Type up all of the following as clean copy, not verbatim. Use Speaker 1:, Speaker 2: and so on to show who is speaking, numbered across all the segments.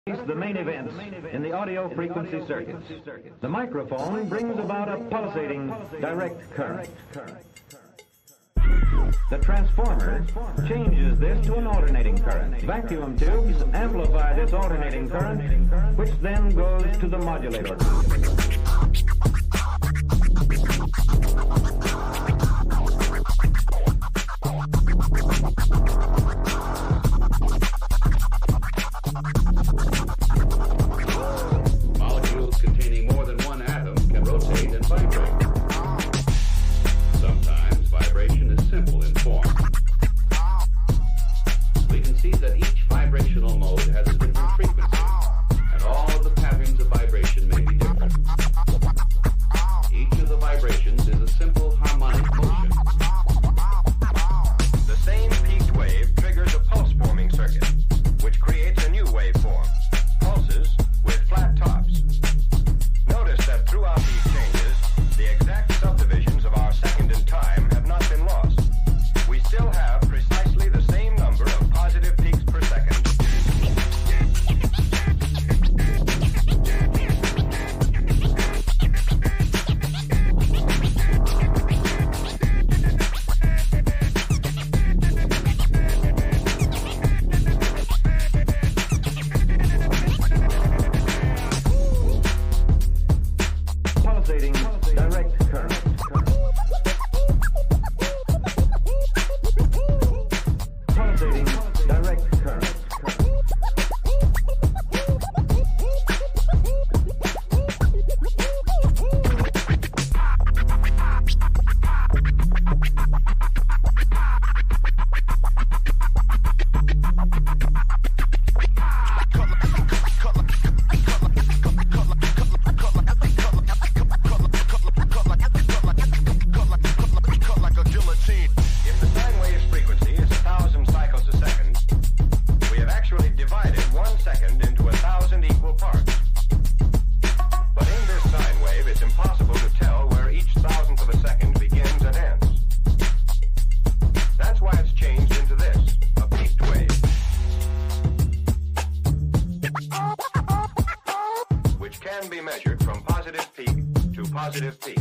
Speaker 1: The main events in the audio frequency circuits. The microphone brings about a pulsating direct current. The transformer changes this to an alternating current. Vacuum tubes amplify this alternating current, which then goes to the modulator.
Speaker 2: Molecules containing more than one atom can rotate and vibrate. Sometimes vibration is simple in form. We can see that each vibrational mode has a different frequency, and all of the patterns of vibration may be different. Each of the vibrations is a simple harmonic motion.
Speaker 3: The same peaked wave triggers a pulse-forming circuit, which creates a new waveform, pulses with flat tops. Notice that throughout these changes, the exact subdivisions of our second in time have not been lost. We still have precisely the same number of positive peaks per second.
Speaker 1: Pulsating direct current. Pulsating direct current.
Speaker 3: If the sine wave's frequency is 1,000 cycles a second, we have actually divided 1 second into 1,000 equal parts. But in this sine wave, it's impossible to tell where each thousandth of a second begins and ends. That's why it's changed into this, a peaked wave, which can be measured from positive peak to positive peak.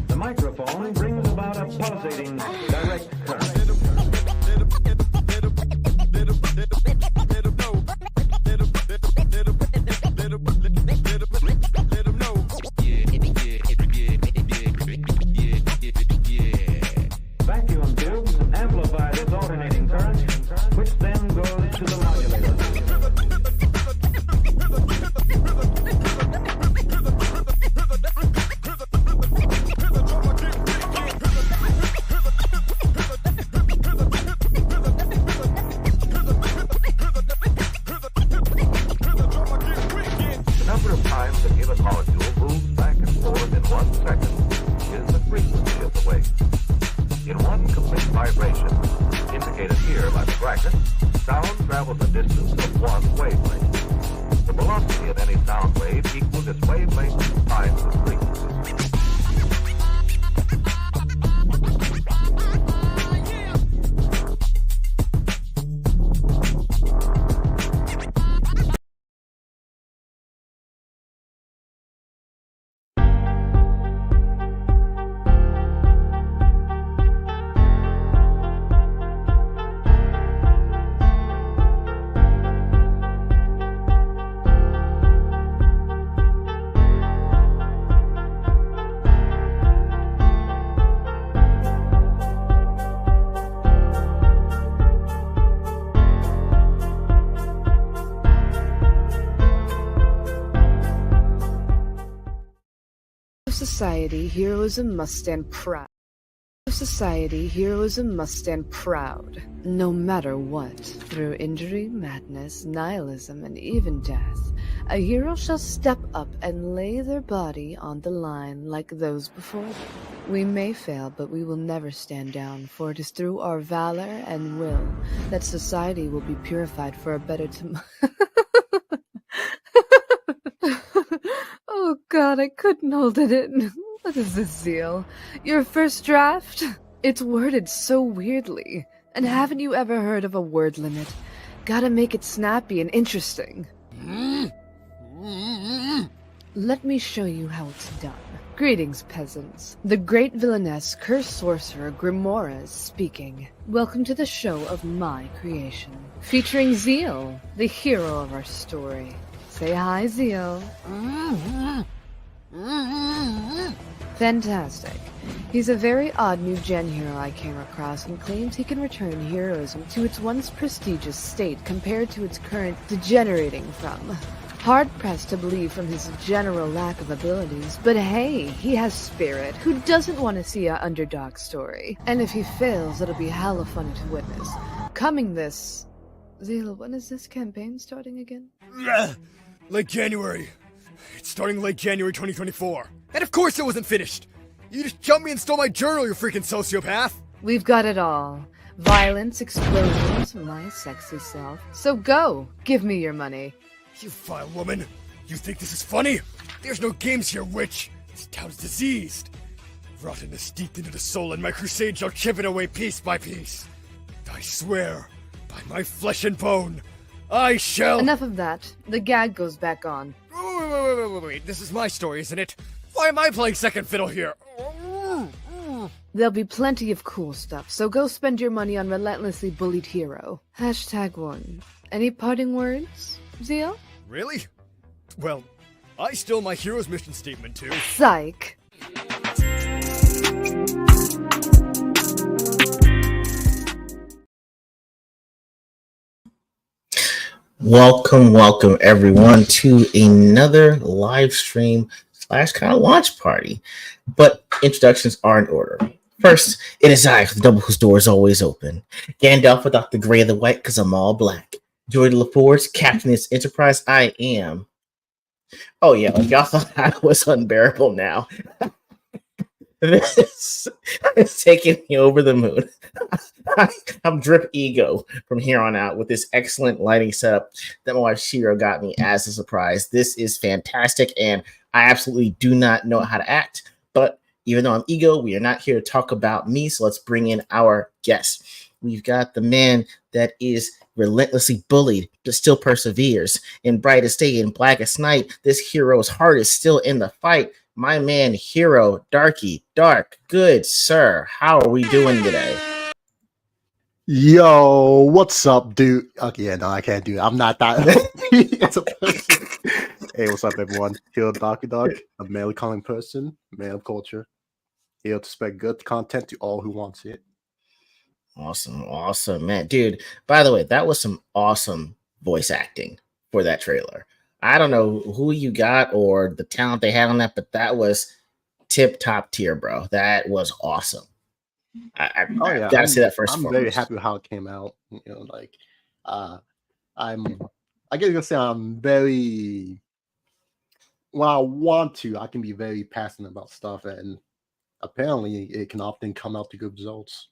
Speaker 1: The microphone brings about a pulsating direct current. Vacuum tubes amplify this alternating current, which then goes to the modulator.
Speaker 4: The number of times a given molecule moves back and forth in 1 second is the frequency of the wave. In one complete vibration, indicated here by the bracket, sound travels a distance of 1 wavelength. The velocity of any sound wave equals its wavelength times the frequency.
Speaker 5: Society, heroism must stand proud. Society, heroism must stand proud, no matter what. Through injury, madness, nihilism, and even death, a hero shall step up and lay their body on the line like those before them. We may fail, but we will never stand down, for it is through our valor and will that society will be purified for a better tomorrow. Oh God, I couldn't hold it in. What is this, Zeal? Your first draft? It's worded so weirdly. And haven't you ever heard of a word limit? Gotta make it snappy and interesting. Let me show you how it's done. Greetings, peasants. The great villainess, cursed sorcerer Grimora is speaking. Welcome to the show of my creation. Featuring Zeal, the hero of our story. Say hi, Zeal. Fantastic. He's a very odd new gen hero I came across and claims he can return heroism to its once prestigious state compared to its current degenerating from. Hard-pressed to believe from his general lack of abilities, but hey, he has spirit. Who doesn't want to see a underdog story? And if he fails, it'll be hella funny to witness. Coming this... Zeal, when is this campaign starting again?
Speaker 6: Late January. It's starting late January 2024. And of course it wasn't finished! You just jumped me and stole my journal, you freaking sociopath!
Speaker 5: We've got it all. Violence, explosions, my sexy self. So go! Give me your money.
Speaker 6: You vile woman! You think this is funny? There's no games here, witch! This town's diseased! Rottenness steeped into the soul, and my crusade shall chip it away piece by piece. I swear, by my flesh and bone, I shall—
Speaker 5: Enough of that. The gag goes back on.
Speaker 6: Wait, this is my story, isn't it? Why am I playing second fiddle here?
Speaker 5: There'll be plenty of cool stuff, so go spend your money on relentlessly bullied hero. #1. Any parting words, Zeal?
Speaker 6: Really? Well, I stole my hero's mission statement too.
Speaker 5: Psych.
Speaker 7: Welcome everyone to another live stream / kind of launch party. But introductions are in order. First, it is I, the double whose door is always open. Gandalf without the gray or the white, because I'm all black. Joy de LaForge, captain of this enterprise, I am. Oh yeah, like y'all thought I was unbearable now. This is taking me over the moon. I'm drip E.G.O from here on out with this excellent lighting setup that my wife Shiro got me as a surprise. This is fantastic, and I absolutely do not know how to act. But even though I'm E.G.O, we are not here to talk about me, so let's bring in our guest. We've got the man that is relentlessly bullied, but still perseveres. In brightest day and blackest night, this hero's heart is still in the fight. My man, Hero, Darky, Dark, good sir. How are we doing today?
Speaker 8: Yo, what's up, dude? Okay, yeah, no, I can't do it. I'm not that as a person. Hey, what's up, everyone? Hero, Darky, Dark, a male calling person, male culture. Here to spread good content to all who wants it.
Speaker 7: Awesome, man. Dude, by the way, that was some awesome voice acting for that trailer. I don't know who you got or the talent they had on that, but that was top tier, bro. That was awesome. I gotta say that first.
Speaker 8: I'm very happy with how it came out. You know, like, I guess you can say I'm very. When I want to, I can be very passionate about stuff, and apparently, it can often come out to good results.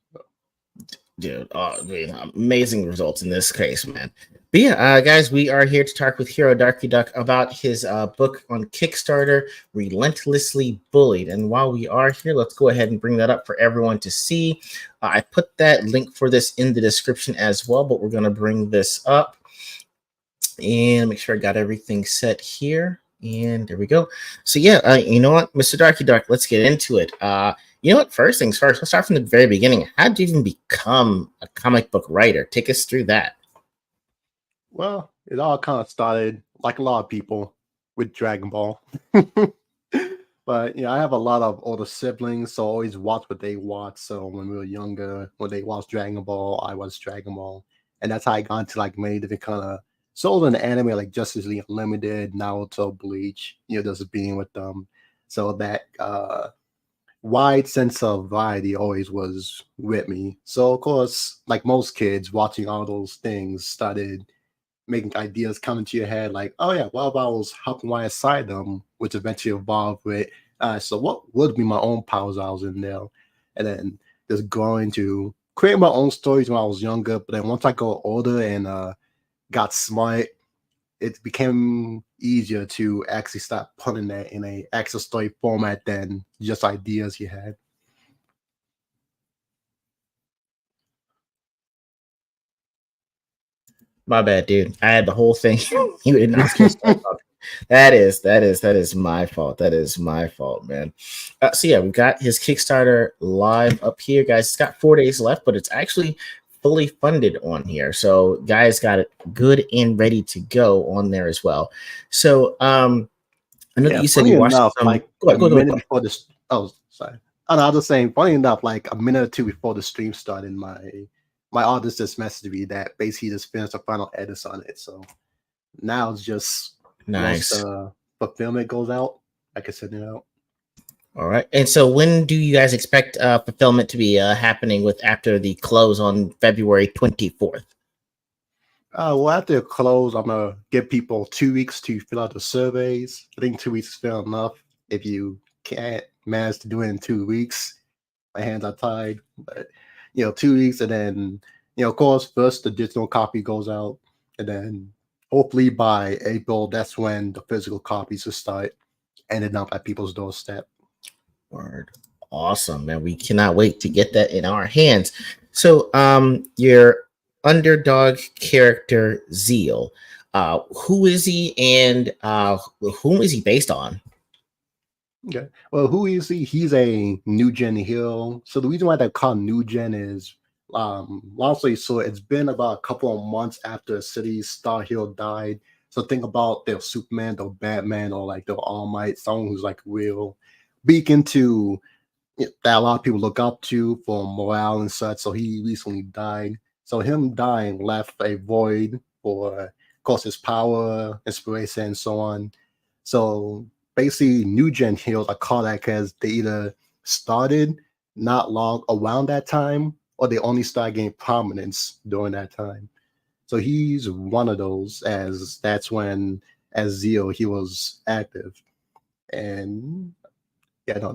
Speaker 7: Dude, amazing results in this case, man. But yeah, guys, we are here to talk with Hero Darky Duck about his book on Kickstarter, Relentlessly Bullied. And while we are here, let's go ahead and bring that up for everyone to see. I put that link for this in the description as well, but we're going to bring this up and make sure I got everything set here. And there we go. So yeah, you know what, Mr. Darky Duck, let's get into it. You know what? First things first, let's start from the very beginning. How did you even become a comic book writer? Take us through that.
Speaker 8: Well, it all kind of started, like a lot of people, with Dragon Ball. But, I have a lot of older siblings, so I always watch what they watch. So when we were younger, when they watched Dragon Ball, I watched Dragon Ball. And that's how I got into, like, many different kind of sold in anime, like Justice League Unlimited, Naruto, Bleach, just being with them. So that wide sense of variety always was with me. So, of course, like most kids, watching all those things started making ideas come into your head, like, oh yeah, what if I was helping right aside them, which eventually evolved with, so what would be my own powers I was in there? And then just growing to create my own stories when I was younger. But then once I got older and got smart, it became easier to actually start putting that in a actual story format than just ideas you had.
Speaker 7: My bad, dude. I had the whole thing. You did not just start talking. That is my fault. That is my fault, man. So yeah, we've got his Kickstarter live up here, guys. It's got 4 days left, but it's actually fully funded on here. So guys got it good and ready to go on there as well. So I know that
Speaker 8: Yeah,
Speaker 7: you said
Speaker 8: funny
Speaker 7: you watched
Speaker 8: enough,
Speaker 7: some.
Speaker 8: like
Speaker 7: Go
Speaker 8: a
Speaker 7: ahead, go ahead,
Speaker 8: minute
Speaker 7: go ahead.
Speaker 8: before this. Oh, sorry. Oh, no, I was just saying. Funny enough, like a minute or two before the stream started, my artist just messaged me that basically just finished the final edits on it. So now it's just once
Speaker 7: Nice.
Speaker 8: the fulfillment goes out, I can send it out.
Speaker 7: All right. And so when do you guys expect fulfillment to be happening with after the close on February 24th?
Speaker 8: Well, after it close, I'm gonna give people 2 weeks to fill out the surveys. I think 2 weeks is fair enough. If you can't manage to do it in 2 weeks, my hands are tied. But 2 weeks, and then of course, first the digital copy goes out, and then hopefully by April, that's when the physical copies will start ending up at people's doorstep.
Speaker 7: Word. Awesome, man. We cannot wait to get that in our hands. So your underdog character Zeal, who is he, and whom is he based on?
Speaker 8: Okay. Well, who is he? He's a new gen hero. So the reason why they call new gen is honestly, so it's been about a couple of months after City's star hero died. So think about their Superman, their Batman, or like their All Might, someone who's like real beacon to that a lot of people look up to for morale and such. So he recently died. So him dying left a void for, of course, his power, inspiration, and so on. So basically, new gen heroes are called that because they either started not long around that time or they only started getting prominence during that time. So he's one of those, as that's when, as Zio, he was active. And yeah, no,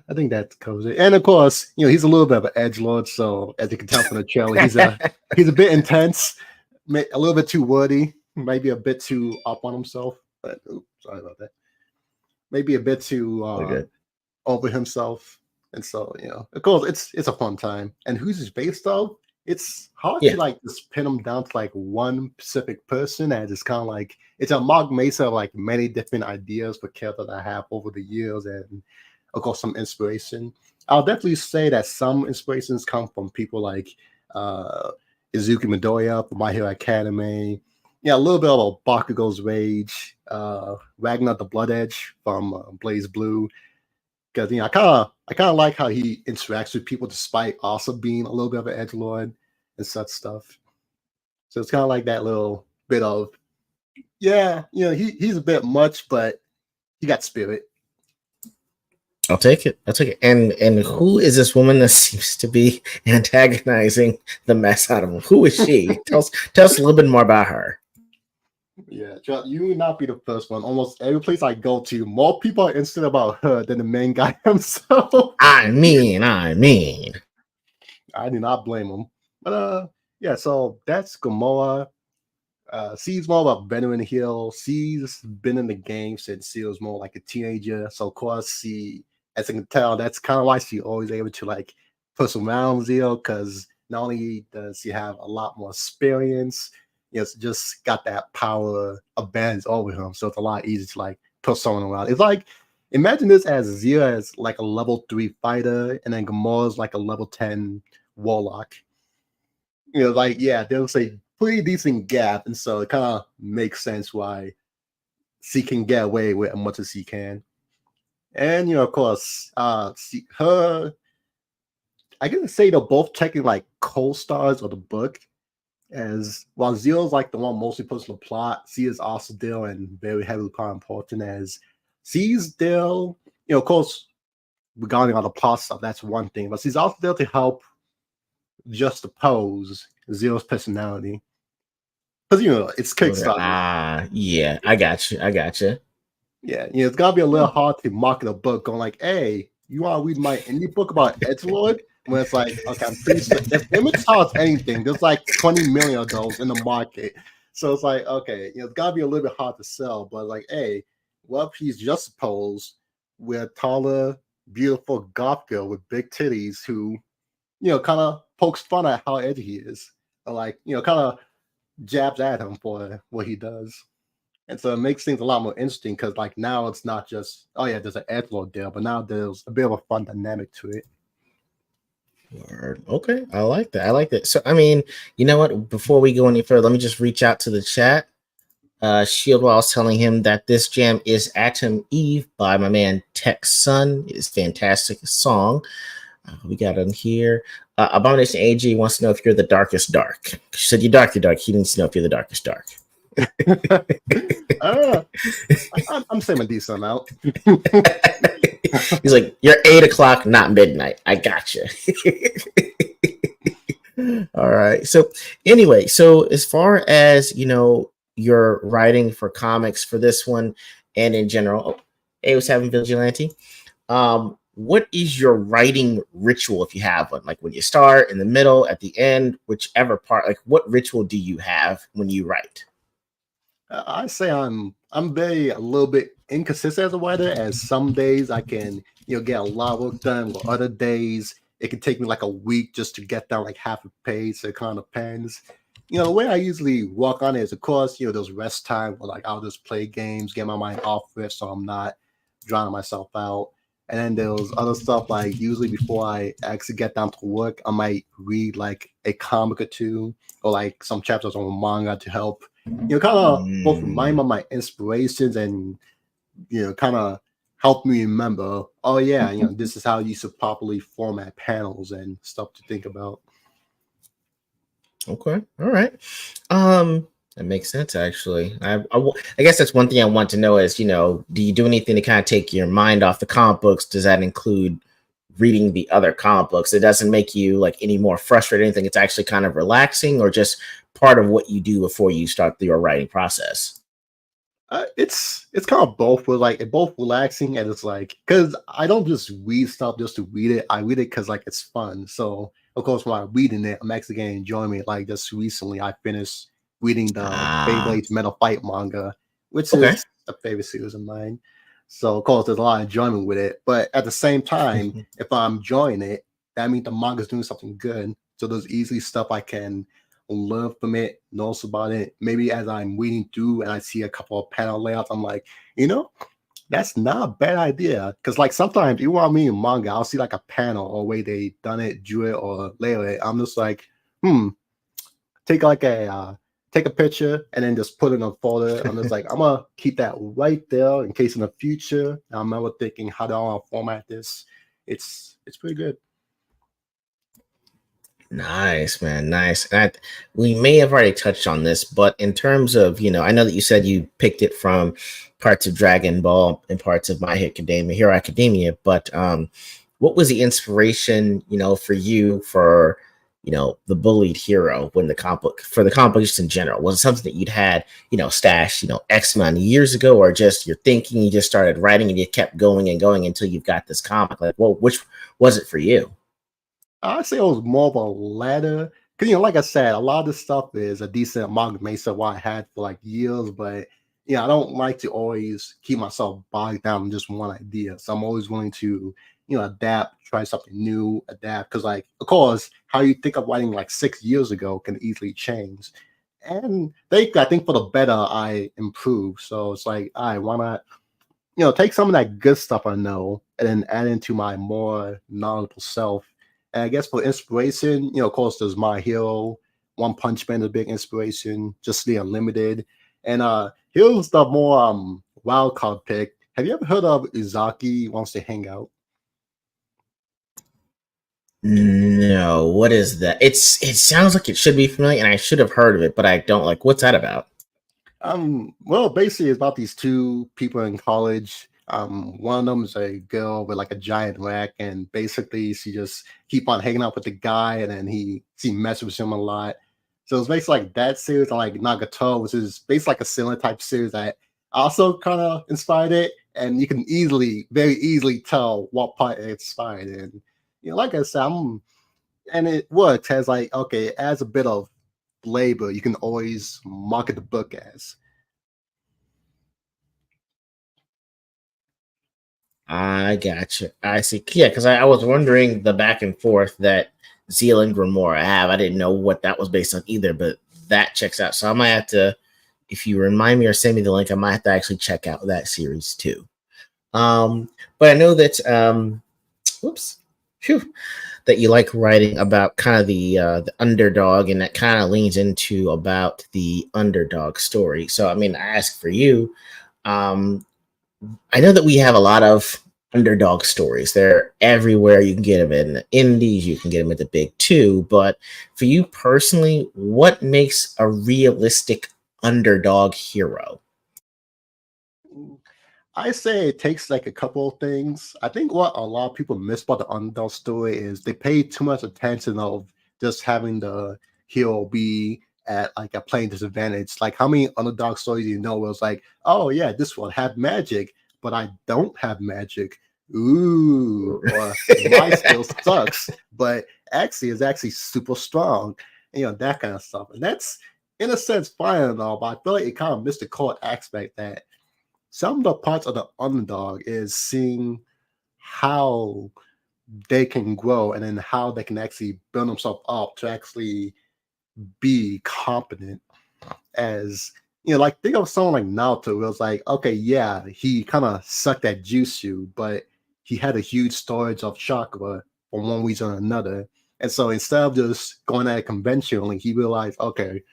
Speaker 8: I think that covers it. And of course, he's a little bit of an edge lord. So as you can tell from the trailer, he's a bit intense, a little bit too wordy, maybe a bit too up on himself. But sorry about that. Maybe a bit too over himself. And so, of course, it's a fun time. And who's his based off? It's hard to like just pin him down to like one specific person, and it's kind of like it's a amalgamation of like many different ideas for characters that I have over the years, and of course some inspiration. I'll definitely say that some inspirations come from people like Izuku Midoriya from My Hero Academy. Yeah, a little bit of Bakugo's Rage, Ragnar the Blood Edge from Blaze Blue. Because I kind of like how he interacts with people despite also being a little bit of an edgelord and such stuff. So it's kind of like that little bit of he's a bit much, but he got spirit.
Speaker 7: I'll take it. And who is this woman that seems to be antagonizing the mess out of him? Who is she? tell us a little bit more about her.
Speaker 8: Yeah, you would not be the first one. Almost every place I go to, more people are interested about her than the main guy himself.
Speaker 7: I mean.
Speaker 8: I do not blame him. But yeah, so that's Gamora. She's more of a veteran heel. She's been in the game since she was more like a teenager. So of course, she, as I can tell, that's kind of why she always able to like push around Zio, because not only does she have a lot more experience, it's just got that power advantage over him. So it's a lot easier to like push someone around. It's like imagine this as Zio as like a level 3 fighter, and then Gamora's like a level 10 warlock. There's a pretty decent gap, and so it kind of makes sense why she can get away with as much as she can. And of course, I can say they're both checking like co-stars of the book. As while Zio's like the one mostly pushing the plot, she is also still and very heavily part important, as she's still, of course, regarding all the plot stuff, that's one thing, but she's also there to help just oppose Zio's personality. Because it's Kickstarter.
Speaker 7: Yeah, I got you.
Speaker 8: Yeah, it's gotta be a little hard to market a book going like, hey, you want to read my indie book about Edgelord? When it's like, okay, I'm pretty sure if Image tells anything, there's like 20 million of those in the market. So it's like, okay, it's gotta be a little bit hard to sell, but like, hey, what if he's just posed with a taller, beautiful goth girl with big titties who, kind of pokes fun at how edgy he is. Or like, kind of jabs at him for what he does. And so it makes things a lot more interesting because like now it's not just, oh yeah, there's an edgelord there, but now there's a bit of a fun dynamic to it.
Speaker 7: Word. Okay, I like that. I like that. So, I mean, you know what? Before we go any further, let me just reach out to the chat. Shield Wall's telling him that this jam is Atom Eve by my man Tex Sun. It is a fantastic song. We got him here. Abomination AG wants to know if you're the darkest dark. She said you're dark, you're dark. He needs to know if you're the darkest dark.
Speaker 8: I'm saying a decent amount.
Speaker 7: He's like, you're 8 o'clock, not midnight. I gotcha. All right. So anyway, so as far as your writing for comics for this one and in general, hey, what's happening, Vigilante? What is your writing ritual if you have one? Like when you start, in the middle, at the end, whichever part, like what ritual do you have when you write?
Speaker 8: I say I'm very a little bit inconsistent as a writer. As some days I can get a lot of work done, while other days it can take me like a week just to get down like half a page. So it kind of depends. The way I usually walk on it is, of course, those rest time where like I'll just play games, get my mind off it, so I'm not drowning myself out. And then there's other stuff like usually before I actually get down to work, I might read like a comic or two or like some chapters on manga to help kind of both remind me of my inspirations and kind of help me remember, oh yeah, this is how you should properly format panels and stuff to think about.
Speaker 7: Okay, all right. That makes sense actually. I guess that's one thing I want to know is, do you do anything to kind of take your mind off the comic books? Does that include reading the other comic books? It doesn't make you like any more frustrated or anything. It's actually kind of relaxing, or just part of what you do before you start your writing process?
Speaker 8: It's kind of both. With like it both relaxing and it's like because I don't just read stuff just to read it. I read it because like it's fun. So of course when I'm reading it, I'm actually getting enjoyment. Like just recently, I finished reading the Beyblade's Metal Fight manga, which
Speaker 7: Okay.
Speaker 8: is a favorite series of mine. So of course there's a lot of enjoyment with it. But at the same time, if I'm enjoying it, that means the manga's doing something good. So there's easily stuff I can learn from it, knows about it. Maybe as I'm reading through and I see a couple of panel layouts, I'm like, that's not a bad idea. Because like sometimes even when I'm reading manga, I'll see like a panel or way they done it, drew it, or layer it. I'm just like, take like take a picture and then just put it in a folder. I'm just like, I'm gonna keep that right there in case in the future. I remember thinking, how do I want to format this? It's pretty good.
Speaker 7: Nice, man. Nice. And we may have already touched on this, but in terms of, I know that you said you picked it from parts of Dragon Ball and parts of My Hero Academia, but what was the inspiration, for you for, the Bullied hero when the comic book just in general? Was it something that you'd had, stashed, X amount of years ago, or just you're thinking, you just started writing and you kept going and going until you've got this comic? Like, well, which was it for you?
Speaker 8: I'd say it was more of a ladder. Because, like I said, a lot of this stuff is a decent amalgamation of what I had for like years. But, I don't like to always keep myself bogged down in just one idea. So I'm always willing to, adapt, try something new, adapt. Because, like, of course, how you think of writing like 6 years ago can easily change. And I think for the better, I improve. So it's like, all right, why not, take some of that good stuff I know and then add into my more knowledgeable self. And I guess for inspiration, of course, there's My Hero, One Punch Man is a big inspiration, just the Unlimited. And here's the more wild card pick. Have you ever heard of Izaki Wants to Hang Out?
Speaker 7: No, what is that? It sounds like it should be familiar, and I should have heard of it, but I don't. Like, what's that about?
Speaker 8: Well, basically, it's about these two people in college. One of them is a girl with like a giant rack, and basically she just keep on hanging out with the guy, and then she messes with him a lot. So it's basically like that series, and like Nagato, which is basically like a similar type series that also kind of inspired it, and you can very easily tell what part it inspired. And like I said, and it works as like okay, it adds a bit of labor. You can always market the book as.
Speaker 7: I gotcha. I see. Yeah, because I was wondering the back and forth that Zeal and Grimoire have. I didn't know what that was based on either, but that checks out. So I might have to, if you remind me or send me the link, I might have to actually check out that series too. But I know that that you like writing about kind of the underdog, and that kind of leans into about the underdog story. So I mean, I ask for you. Um, I know that we have a lot of underdog stories. They're everywhere. You can get them in the indies, you can get them at the big two. But for you personally, what makes a realistic underdog hero?
Speaker 8: I say it takes like a couple of things. I think what a lot of people miss about the underdog story is they pay too much attention of just having the hero be at like a playing disadvantage. Like how many underdog stories you know where it's like, oh yeah, this one had magic, but I don't have magic. Ooh, or my skill sucks, but actually is actually super strong. And, that kind of stuff. And that's in a sense fine and all, but I feel like it kind of missed the core aspect that some of the parts of the underdog is seeing how they can grow and then how they can actually build themselves up to actually be competent as like think of someone like Naruto where it's like, okay, yeah, he kind of sucked at Jutsu, but he had a huge storage of chakra for one reason or another. And so instead of just going at it conventionally, he realized, okay,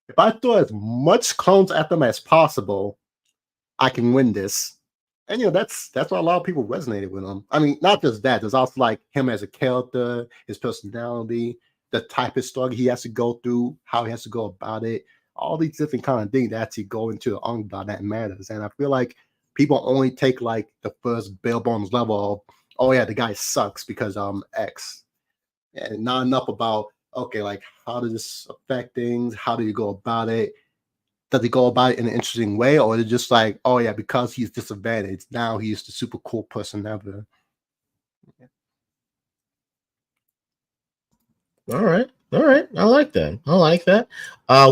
Speaker 8: if I throw as much clones at them as possible, I can win this. And that's why a lot of people resonated with him. I mean, not just that, there's also like him as a character, his personality, the type of story he has to go through, how he has to go about it, all these different kind of things that actually go into the underdog that matters. And I feel like people only take like the first bare bones level of, oh yeah, the guy sucks because X. And not enough about, okay, like how does this affect things? How do you go about it? Does he go about it in an interesting way, or is it just like, oh yeah, because he's disadvantaged, now he's the super cool person ever?
Speaker 7: All right. All right. I like that. I like that.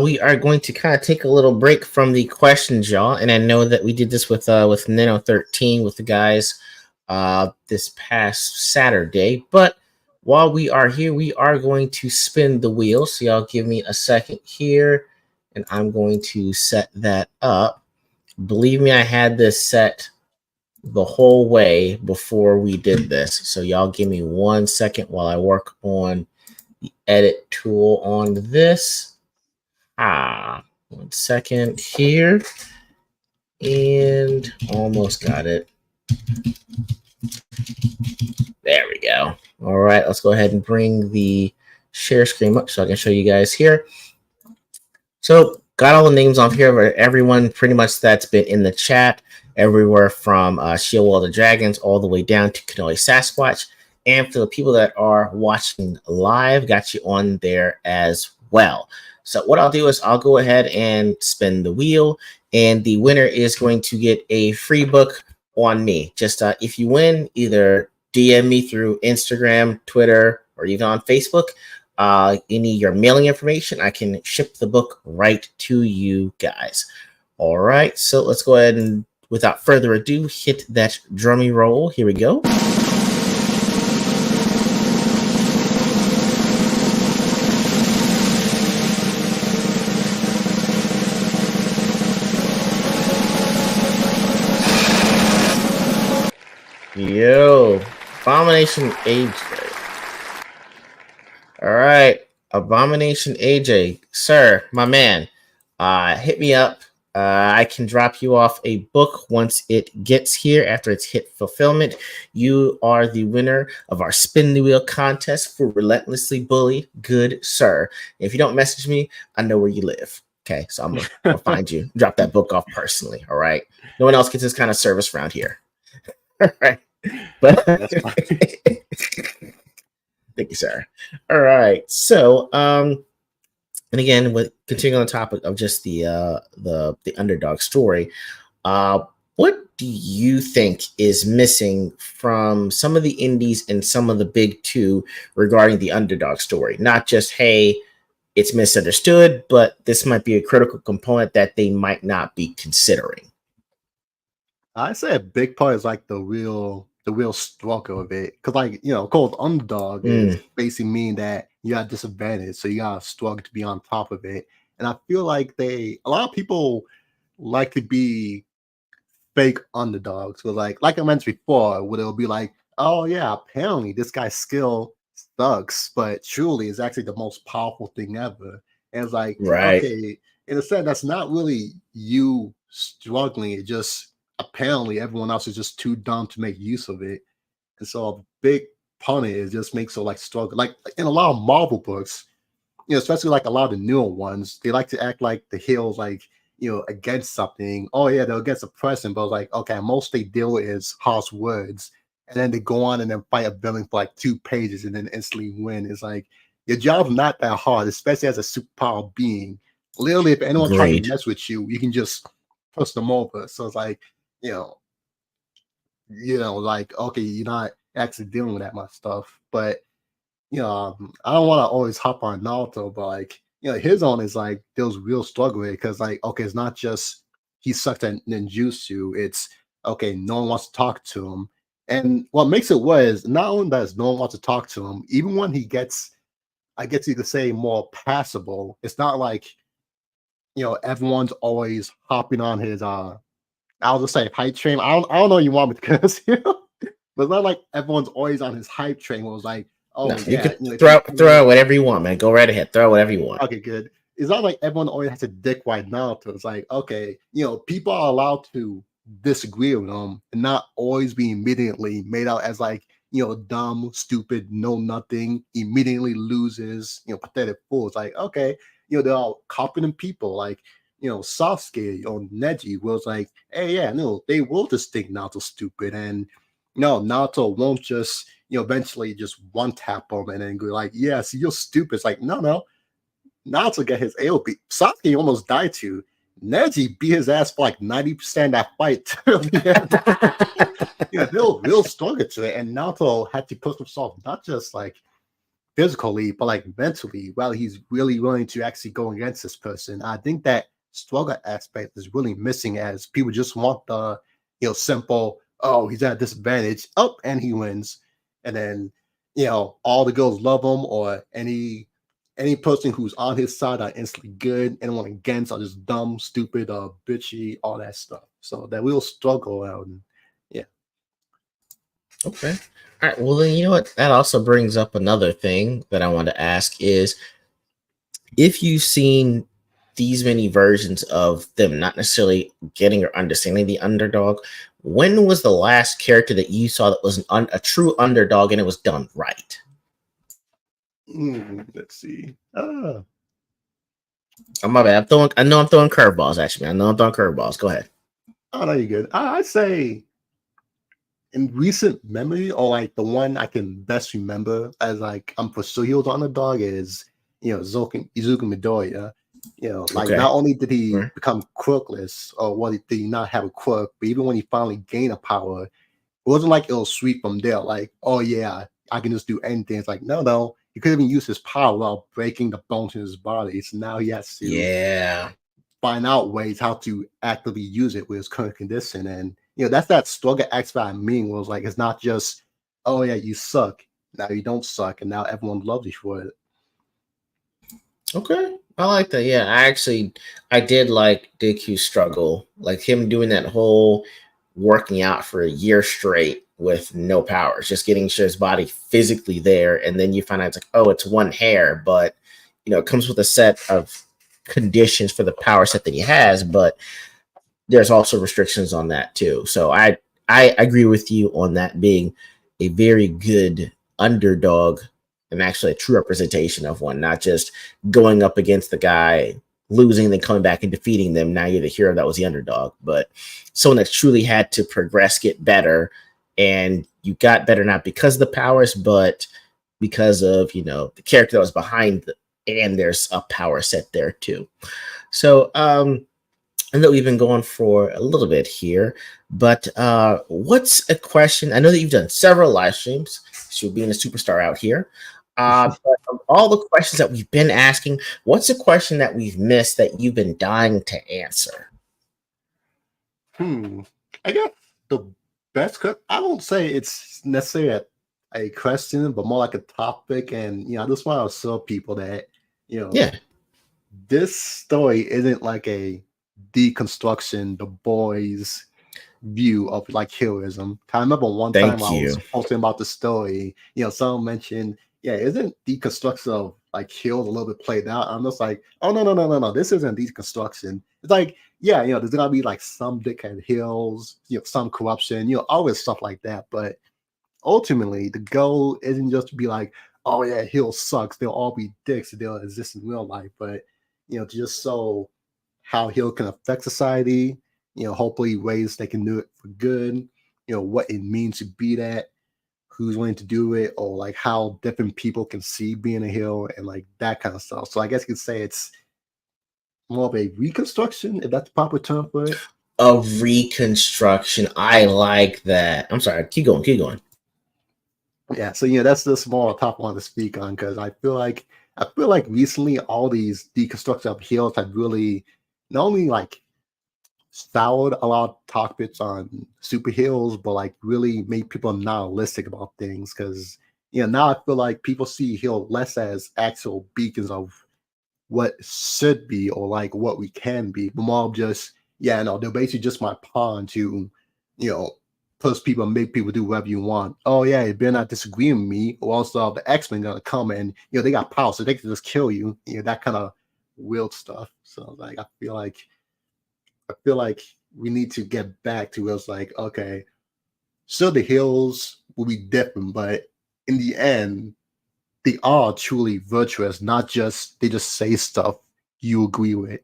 Speaker 7: We are going to kind of take a little break from the questions, y'all. And I know that we did this with Nino 13 with the guys this past Saturday. But while we are here, we are going to spin the wheel. So y'all give me a second here, and I'm going to set that up. Believe me, I had this set the whole way before we did this. So y'all give me 1 second while I work on the edit tool on this. 1 second here. And almost got it. There we go. All right, let's go ahead and bring the share screen up so I can show you guys here. So got all the names on here of everyone pretty much that's been in the chat, everywhere from Shield Wall the Dragons all the way down to Canoe Sasquatch. And for the people that are watching live, got you on there as well. So what I'll do is I'll go ahead and spin the wheel, and the winner is going to get a free book on me. Just if you win, either DM me through Instagram, Twitter, or even on Facebook. You need your mailing information, I can ship the book right to you guys. All right, so let's go ahead and without further ado, hit that drummy roll. Here we go. Yo, Abomination AJ. All right, Abomination AJ, sir, my man, hit me up. I can drop you off a book once it gets here after it's hit fulfillment. You are the winner of our Spin the Wheel contest for Relentlessly Bullied, good sir. If you don't message me, I know where you live. Okay, so I'm gonna find you, drop that book off personally. All right, no one else gets this kind of service around here. All right, but
Speaker 8: That's fine.
Speaker 7: thank you, sir. All right, so and again, with continuing on the topic of just the underdog story, what do you think is missing from some of the indies and some of the big two regarding the underdog story? Not just, hey, it's misunderstood, but this might be a critical component that they might not be considering.
Speaker 8: I say a big part is like the real the real struggle of it. Because, like, of course, underdog is basically mean that you got disadvantage, so you gotta struggle to be on top of it. And I feel like a lot of people like to be fake underdogs. So like I mentioned before, where it'll be like, oh yeah, apparently this guy's skill sucks, but truly is actually the most powerful thing ever. And it's like,
Speaker 7: Right.
Speaker 8: okay, in a sense, that's not really you struggling. It just apparently everyone else is just too dumb to make use of it. And so a big part of it just makes it like struggle. Like in a lot of Marvel books, especially like a lot of the newer ones, they like to act like the heroes like, against something. Oh yeah, they're against a person, but like, okay, most they deal with is harsh words. And then they go on and then fight a villain for like 2 pages and then instantly win. It's like your job's not that hard, especially as a superpower being. Literally, if anyone tries to
Speaker 7: Great.
Speaker 8: mess with you, you can just push them over. So it's like, you know, like okay, you're not actually dealing with that much stuff. But I don't want to always hop on Naruto, but like, his own is like there's real struggle because like, okay, it's not just he sucks at ninjutsu, it's okay, no one wants to talk to him. And what makes it worse, not only does no one want to talk to him, even when he gets, I guess you could say more passable, it's not like, everyone's always hopping on his I'll just say hype train. I don't know you want me to curse you, but it's not like everyone's always on his hype train where it's like,
Speaker 7: No,
Speaker 8: oh
Speaker 7: you
Speaker 8: yeah,
Speaker 7: could
Speaker 8: if you
Speaker 7: throw out whatever you want, man. Go right ahead. Throw out whatever you want.
Speaker 8: okay, good. It's not like everyone always has a dick right now. So it's like, okay, people are allowed to disagree with them and not always be immediately made out as like, dumb, stupid, know nothing, immediately loses, pathetic fools. Like, okay, they're all competent people like, Sasuke or Neji was like, hey, yeah, no, they will just think Naruto's stupid. And no, Naruto won't just, eventually just one tap him and then go like, yes, you're stupid. It's like, no, Naruto get his AOB. Sasuke almost died too. Neji beat his ass for like 90% of that fight. Till the end. They'll struggle to it. And Naruto had to push himself not just like physically, but like mentally, while he's really willing to actually go against this person. I think that struggle aspect is really missing as people just want the, simple, oh, he's at a disadvantage, up and he wins. And then, all the girls love him, or any person who's on his side are instantly good. Anyone against are just dumb, stupid, bitchy, all that stuff. So that we'll struggle out. And yeah.
Speaker 7: Okay. All right. Well, then you know what? That also brings up another thing that I want to ask is if you've seen these many versions of them not necessarily getting or understanding the underdog, when was the last character that you saw that was a true underdog and it was done right?
Speaker 8: Let's see.
Speaker 7: Oh, my bad. I know I'm throwing curveballs. Actually, I know I'm throwing curveballs. Go ahead.
Speaker 8: Oh no, you're good. I'd say in recent memory, or like the one I can best remember as like I'm for sure he was underdog is Izuku Midoriya. Like
Speaker 7: Okay.
Speaker 8: not only did he
Speaker 7: Right.
Speaker 8: become quirkless, or what did he not have a quirk, but even when he finally gained a power, it wasn't like it was sweet from there. Like, oh yeah, I can just do anything. It's like no, he could even use his power while breaking the bones in his body. So now he has to
Speaker 7: Yeah.
Speaker 8: find out ways how to actively use it with his current condition. And that's that struggle aspect I mean, was like it's not just, oh yeah, you suck. Now you don't suck, and now everyone loves you for it.
Speaker 7: Okay. I like that. Yeah, I did like DQ's struggle, like him doing that whole working out for a year straight with no powers, just getting sure his body physically there, and then you find out it's like, oh, it's one hair, but it comes with a set of conditions for the power set that he has, but there's also restrictions on that too. So I agree with you on that being a very good underdog and actually a true representation of one, not just going up against the guy, losing, then coming back and defeating them. Now you're the hero that was the underdog, but someone that's truly had to progress, get better, and you got better not because of the powers, but because of the character that was behind and there's a power set there too. So I know we've been going for a little bit here, but what's a question? I know that you've done several live streams, so you're being a superstar out here. But of all the questions that we've been asking, what's a question that we've missed that you've been dying to answer?
Speaker 8: I guess the Best, I don't say it's necessarily a question, but more like a topic. And I just want to show people that you know
Speaker 7: Yeah.
Speaker 8: this story isn't like a deconstruction, the boys' view of like heroism. I remember one time
Speaker 7: Thank
Speaker 8: I was
Speaker 7: you.
Speaker 8: posting about the story, someone mentioned, yeah, isn't deconstruction of like heroes a little bit played out? I'm just like, oh no, no, no, no, no, this isn't deconstruction. It's like, yeah, there's gonna be like some dickhead heroes, some corruption, always stuff like that. But ultimately the goal isn't just to be like, oh yeah, Hill sucks. They'll all be dicks. They'll exist in real life, but to just show how Hill can affect society. Hopefully ways they can do it for good. What it means to be that, who's willing to do it, or like how different people can see being a Hill and like that kind of stuff. So I guess you could say it's more of a reconstruction, if that's the proper term for it.
Speaker 7: A reconstruction. I like that. I'm sorry. Keep going. Keep going.
Speaker 8: Yeah, so that's the small top one to speak on because I feel like recently all these deconstructive heels have really not only like soured a lot of topics on super heels, but like really made people nihilistic about things because now I feel like people see heel less as actual beacons of what should be or like what we can be, but more of just no, they're basically just my pawn to, you know, push people and make people do whatever you want. Oh yeah, you better not disagree with me, or else the X-Men gonna come and they got power, so they can just kill you. That kind of weird stuff. So like I feel like we need to get back to where it's like, okay, so the hills will be different, but in the end, they are truly virtuous, not just they just say stuff you agree with.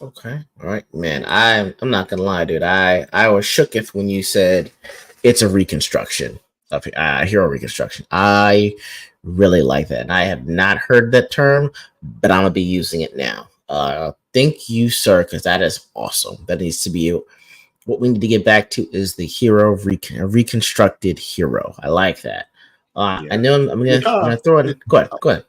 Speaker 7: Okay. All right, man. I'm not gonna lie, dude. I was shooketh when you said it's a reconstruction of hero reconstruction. I really like that, and I have not heard that term, but I'm gonna be using it now. Thank you, sir, because that is awesome. That needs to be what we need to get back to is the hero reconstructed hero. I like that. I
Speaker 8: Yeah.
Speaker 7: know I'm gonna throw it. Go ahead. Go ahead.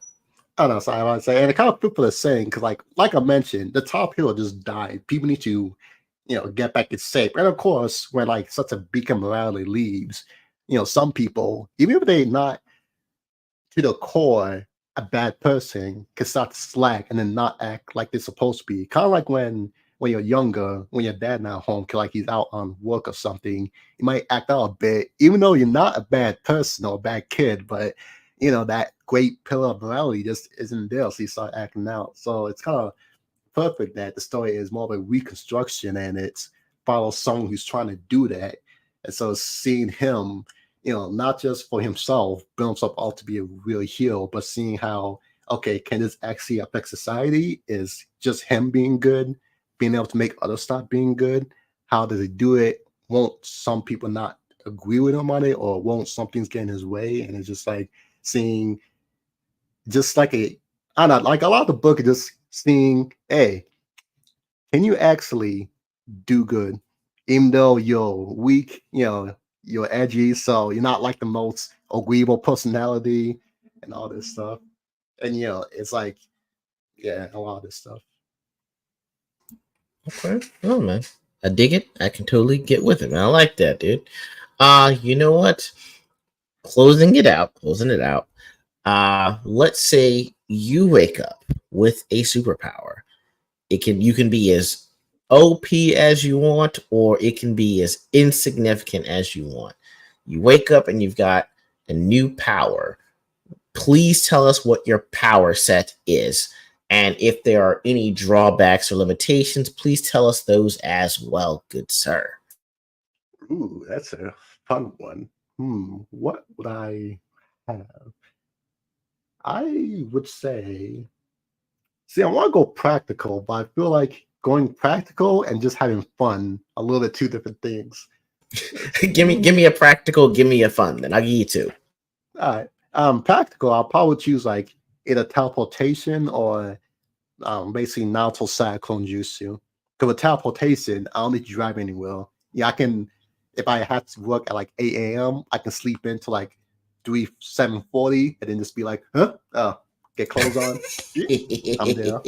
Speaker 8: I don't know, so I want to say, and it kind of people are saying because, like I mentioned, the top hero just died. People need to, get back in shape. And of course, when like such a beacon morality leaves, some people, even if they not to the core a bad person, can start to slack and then not act like they're supposed to be. Kind of like when you're younger, when your dad not home, like he's out on work or something, you might act out a bit, even though you're not a bad person or a bad kid, but that great pillar of morality just isn't there, so you start acting out. So it's kind of perfect that the story is more of a reconstruction and it's follows someone who's trying to do that. And so seeing him, not just for himself, build himself out to be a real hero, but seeing how, okay, can this actually affect society? Is just him being good, being able to make others stop being good? How does he do it? Won't some people not agree with him on it, or won't something's get in his way? And it's just like seeing just like I don't know, like a lot of the book is just seeing, hey, can you actually do good? Even though you're weak, you're edgy, so you're not like the most agreeable personality and all this stuff. And it's like, yeah, a lot of this stuff.
Speaker 7: Okay. Oh man, I dig it. I can totally get with it, man. I like that, dude. You know what? Closing it out. Let's say you wake up with a superpower. You can be as OP as you want, or it can be as insignificant as you want. You wake up and you've got a new power. Please tell us what your power set is. And if there are any drawbacks or limitations, please tell us those as well, good sir.
Speaker 8: Ooh, that's a fun one. What would I have? I would say, see, I want to go practical, but I feel like going practical and just having fun a little bit two different things.
Speaker 7: give me a practical, give me a fun, then I'll give you two.
Speaker 8: All right. Practical, I'll probably choose like either teleportation or basically Naruto Cyclone Jutsu. Because with teleportation, I don't need to drive anywhere. Yeah, I can, if I have to work at like 8 a.m., I can sleep into like 7:40 and then just be like, huh? Oh, get clothes on. I'm there.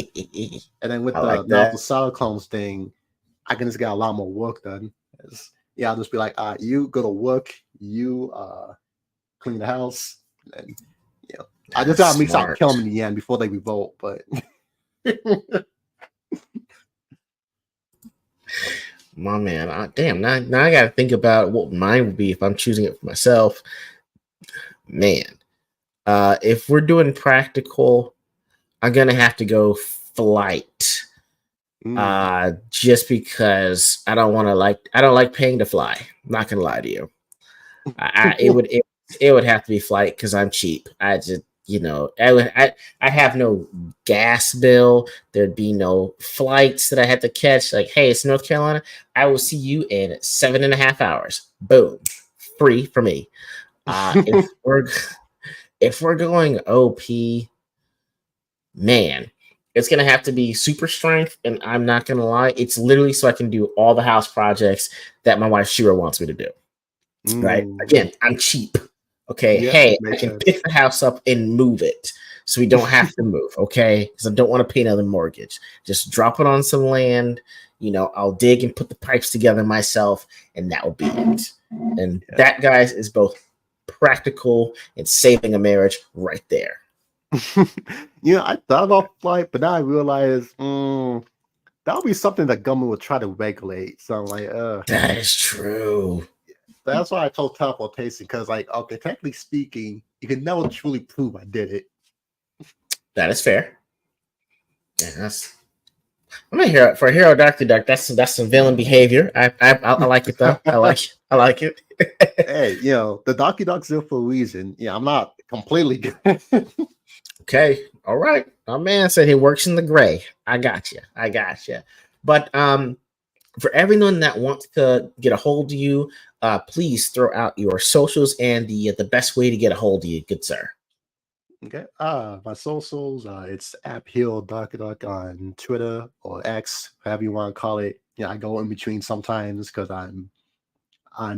Speaker 8: And then with
Speaker 7: I
Speaker 8: the
Speaker 7: like
Speaker 8: Naruto
Speaker 7: that.
Speaker 8: Cyclones thing, I can just get a lot more work done. 'Cause, yeah, I'll just be like, you go to work, you clean the house, and you know, I just
Speaker 7: That's
Speaker 8: gotta make sure I
Speaker 7: smart.
Speaker 8: kill them in the end before they revolt. But
Speaker 7: My man, damn. Now I got to think about what mine would be if I'm choosing it for myself. Man, if we're doing practical, I'm gonna have to go flight. Just because I don't like paying to fly. I'm not gonna lie to you. It would have to be flight because I'm cheap. I just I have no gas bill. There'd be no flights that I had to catch. Like, hey, it's North Carolina. I will see you in 7.5 hours. Boom, free for me. If we're going OP, man, it's gonna have to be super strength, and I'm not gonna lie, it's literally so I can do all the house projects that my wife Shira wants me to do. Right? Again, I'm cheap. Okay,
Speaker 8: yeah,
Speaker 7: hey, I
Speaker 8: makes
Speaker 7: can
Speaker 8: sense.
Speaker 7: pick the house up and move it, so we don't have to move. Okay, because I don't want to pay another mortgage. Just drop it on some land. I'll dig and put the pipes together myself, and that will be it. And that, guys, is both practical and saving a marriage right there.
Speaker 8: I thought about flight, but now I realized that would be something that government would try to regulate. So I'm like,
Speaker 7: that is true.
Speaker 8: That's why I told teleportation, because, like, okay, technically speaking, you can never truly prove I did it.
Speaker 7: That is fair. Yeah, I'm a hero for a hero, Dr. Duck. That's some villain behavior. I like it though. I like it.
Speaker 8: Hey, the Donkey Dog's there for a reason. Yeah, I'm not completely good.
Speaker 7: Okay, all right. My man said he works in the gray. I got you. But for everyone that wants to get a hold of you, please throw out your socials and the best way to get a hold of you, good sir.
Speaker 8: Okay. My socials, it's @HeroDarkDark on Twitter or X, however you want to call it. I go in between sometimes because I'm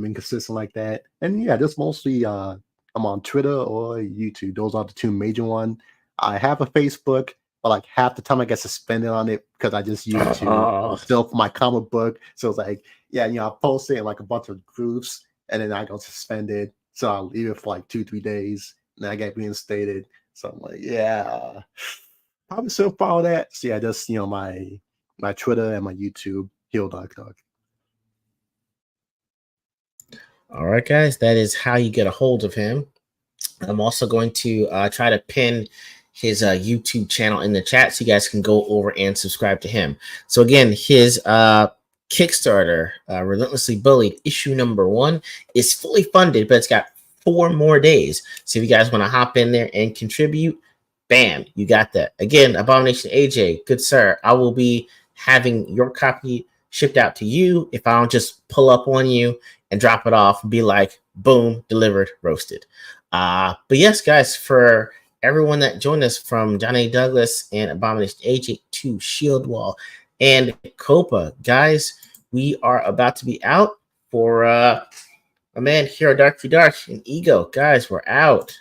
Speaker 8: inconsistent like that. And yeah, just mostly I'm on Twitter or YouTube. Those are the two major ones. I have a Facebook, but like half the time I get suspended on it because I just use it to fill for my comic book. So it's like, I post it in like a bunch of groups and then I go suspended. So I'll leave it for like 2-3 days and then I get reinstated. So I'm like, probably still follow that. So yeah, just my Twitter and my YouTube, Heal.Dog.
Speaker 7: All right, guys, that is how you get a hold of him. I'm also going to try to pin his YouTube channel in the chat so you guys can go over and subscribe to him. So again, his Kickstarter, Relentlessly Bullied, issue number 1 is fully funded, but it's got 4 more days. So if you guys want to hop in there and contribute, bam, you got that. Again, Abomination AJ, good sir, I will be having your copy shipped out to you if I don't just pull up on you and drop it off and be like, boom, delivered, roasted. But yes, guys, for everyone that joined us, from Johnny Douglas and Abomination AJ to Shield Wall and Copa, guys, we are about to be out for my man Hero Dark and E.G.O. Guys, we're out.